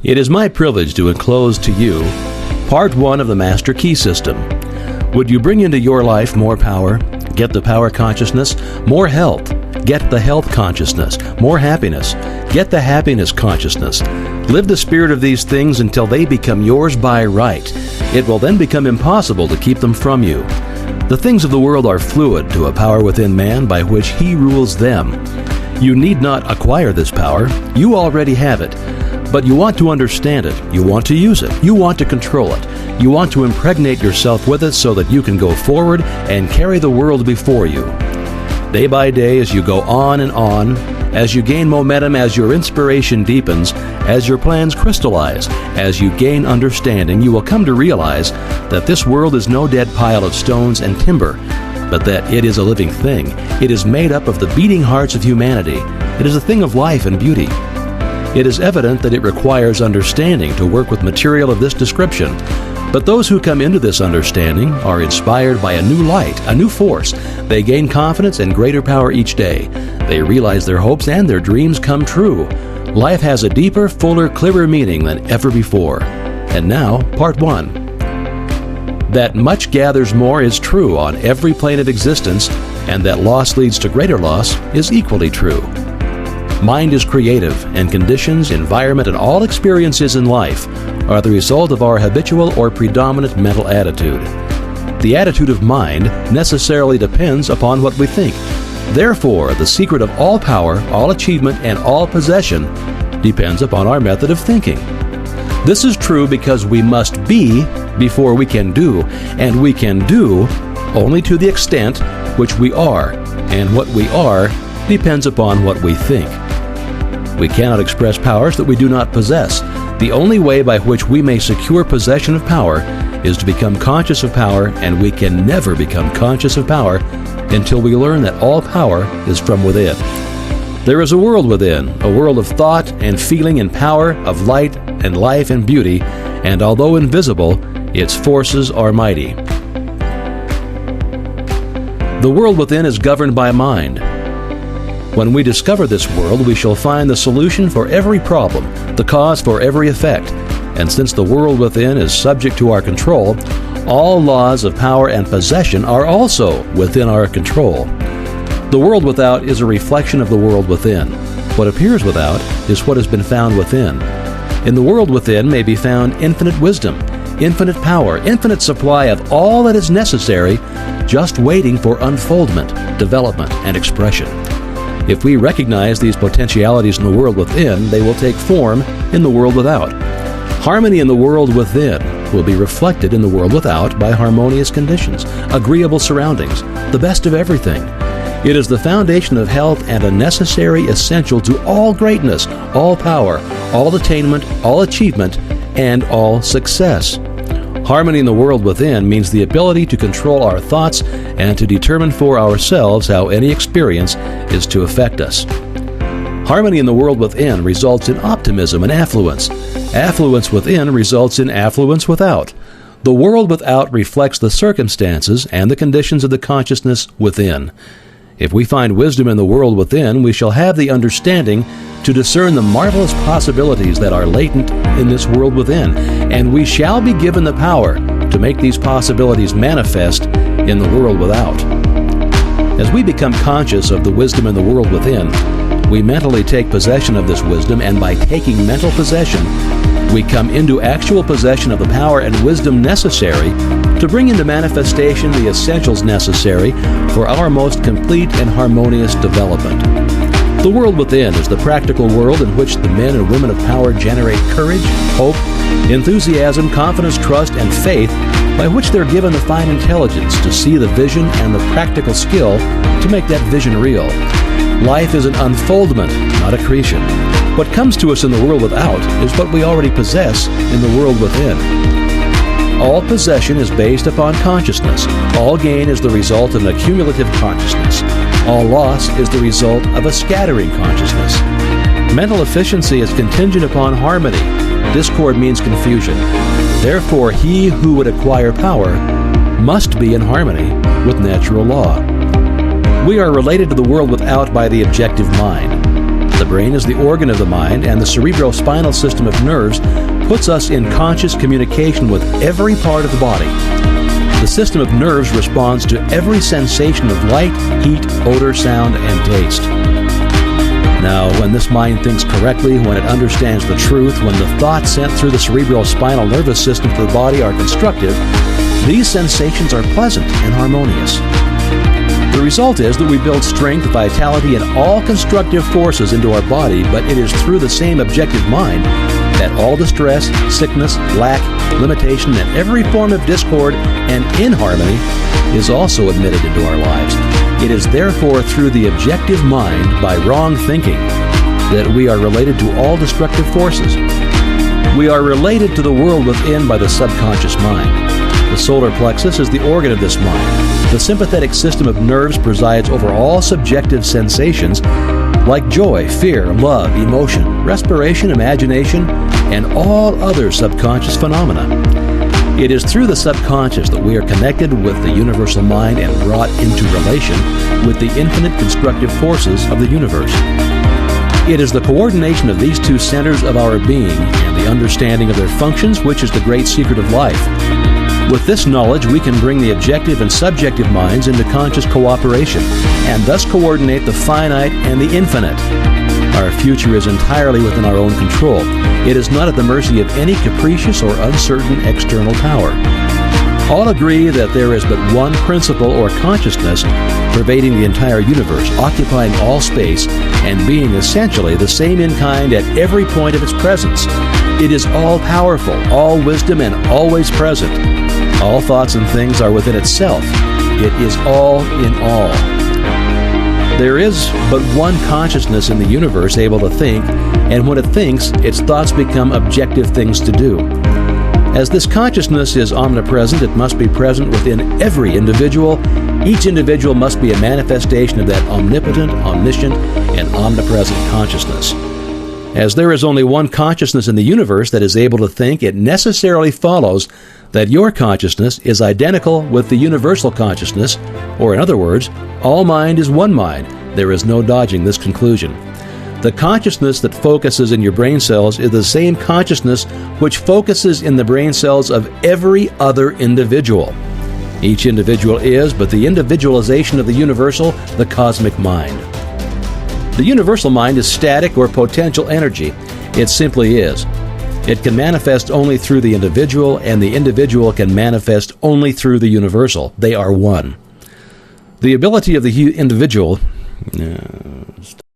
It is my privilege to enclose to you Part 1 of the Master Key System. Would you bring into your life more power, get the power consciousness, more health, get the health consciousness, more happiness, get the happiness consciousness. Live the spirit of these things until they become yours by right. It will then become impossible to keep them from you. The things of the world are fluid to a power within man by which he rules them. You need not acquire this power. You already have it. But you want to understand it. You want to use it. You want to control it. You want to impregnate yourself with it so that you can go forward and carry the world before you. Day by day, as you go on and on, as you gain momentum, as your inspiration deepens, as your plans crystallize, as you gain understanding, you will come to realize that this world is no dead pile of stones and timber, but that it is a living thing. It is made up of the beating hearts of humanity. It is a thing of life and beauty. It is evident that it requires understanding to work with material of this description. But those who come into this understanding are inspired by a new light, a new force. They gain confidence and greater power each day. They realize their hopes and their dreams come true. Life has a deeper, fuller, clearer meaning than ever before. And now, Part 1. That much gathers more is true on every plane of existence, and that loss leads to greater loss is equally true. Mind is creative, and conditions, environment, and all experiences in life are the result of our habitual or predominant mental attitude. The attitude of mind necessarily depends upon what we think. Therefore, the secret of all power, all achievement, and all possession depends upon our method of thinking. This is true because we must be before we can do, and we can do only to the extent which we are, and what we are depends upon what we think. We cannot express powers that we do not possess. The only way by which we may secure possession of power is to become conscious of power, and we can never become conscious of power until we learn that all power is from within. There is a world within, a world of thought and feeling and power, of light and life and beauty, and although invisible, its forces are mighty. The world within is governed by mind. When we discover this world, we shall find the solution for every problem, the cause for every effect. And since the world within is subject to our control, all laws of power and possession are also within our control. The world without is a reflection of the world within. What appears without is what has been found within. In the world within may be found infinite wisdom, infinite power, infinite supply of all that is necessary, just waiting for unfoldment, development, and expression. If we recognize these potentialities in the world within, they will take form in the world without. Harmony in the world within will be reflected in the world without by harmonious conditions, agreeable surroundings, the best of everything. It is the foundation of health and a necessary essential to all greatness, all power, all attainment, all achievement, and all success. Harmony in the world within means the ability to control our thoughts and to determine for ourselves how any experience is to affect us. Harmony in the world within results in optimism and affluence. Affluence within results in affluence without. The world without reflects the circumstances and the conditions of the consciousness within. If we find wisdom in the world within, we shall have the understanding to discern the marvelous possibilities that are latent in this world within, and we shall be given the power to make these possibilities manifest in the world without. As we become conscious of the wisdom in the world within, we mentally take possession of this wisdom, and by taking mental possession, we come into actual possession of the power and wisdom necessary to bring into manifestation the essentials necessary for our most complete and harmonious development. The world within is the practical world in which the men and women of power generate courage, hope, enthusiasm, confidence, trust, and faith, by which they're given the fine intelligence to see the vision and the practical skill to make that vision real. Life is an unfoldment, not accretion. What comes to us in the world without is what we already possess in the world within. All possession is based upon consciousness. All gain is the result of an accumulative consciousness. All loss is the result of a scattering consciousness. Mental efficiency is contingent upon harmony. Discord means confusion. Therefore, he who would acquire power must be in harmony with natural law. We are related to the world without by the objective mind. The brain is the organ of the mind, and the cerebrospinal system of nerves puts us in conscious communication with every part of the body. The system of nerves responds to every sensation of light, heat, odor, sound, and taste. Now, when this mind thinks correctly, when it understands the truth, when the thoughts sent through the cerebrospinal nervous system to the body are constructive, these sensations are pleasant and harmonious. The result is that we build strength, vitality, and all constructive forces into our body, but it is through the same objective mind that all distress, sickness, lack, limitation, and every form of discord and inharmony is also admitted into our lives. It is therefore through the objective mind, by wrong thinking, that we are related to all destructive forces. We are related to the world within by the subconscious mind. The solar plexus is the organ of this mind. The sympathetic system of nerves presides over all subjective sensations like joy, fear, love, emotion, respiration, imagination, and all other subconscious phenomena. It is through the subconscious that we are connected with the universal mind and brought into relation with the infinite constructive forces of the universe. It is the coordination of these two centers of our being and the understanding of their functions which is the great secret of life. With this knowledge, we can bring the objective and subjective minds into conscious cooperation, and thus coordinate the finite and the infinite. Our future is entirely within our own control. It is not at the mercy of any capricious or uncertain external power. All agree that there is but one principle or consciousness pervading the entire universe, occupying all space, and being essentially the same in kind at every point of its presence. It is all-powerful, all-wisdom, and always present. All thoughts and things are within itself. It is all in all. There is but one consciousness in the universe able to think, and when it thinks, its thoughts become objective things to do. As this consciousness is omnipresent, it must be present within every individual. Each individual must be a manifestation of that omnipotent, omniscient, and omnipresent consciousness. As there is only one consciousness in the universe that is able to think, it necessarily follows that your consciousness is identical with the universal consciousness, or in other words, all mind is one mind. There is no dodging this conclusion. The consciousness that focuses in your brain cells is the same consciousness which focuses in the brain cells of every other individual. Each individual is but the individualization of the universal, the cosmic mind. The universal mind is static or potential energy. It simply is. It can manifest only through the individual, and the individual can manifest only through the universal. They are one. The ability of the individual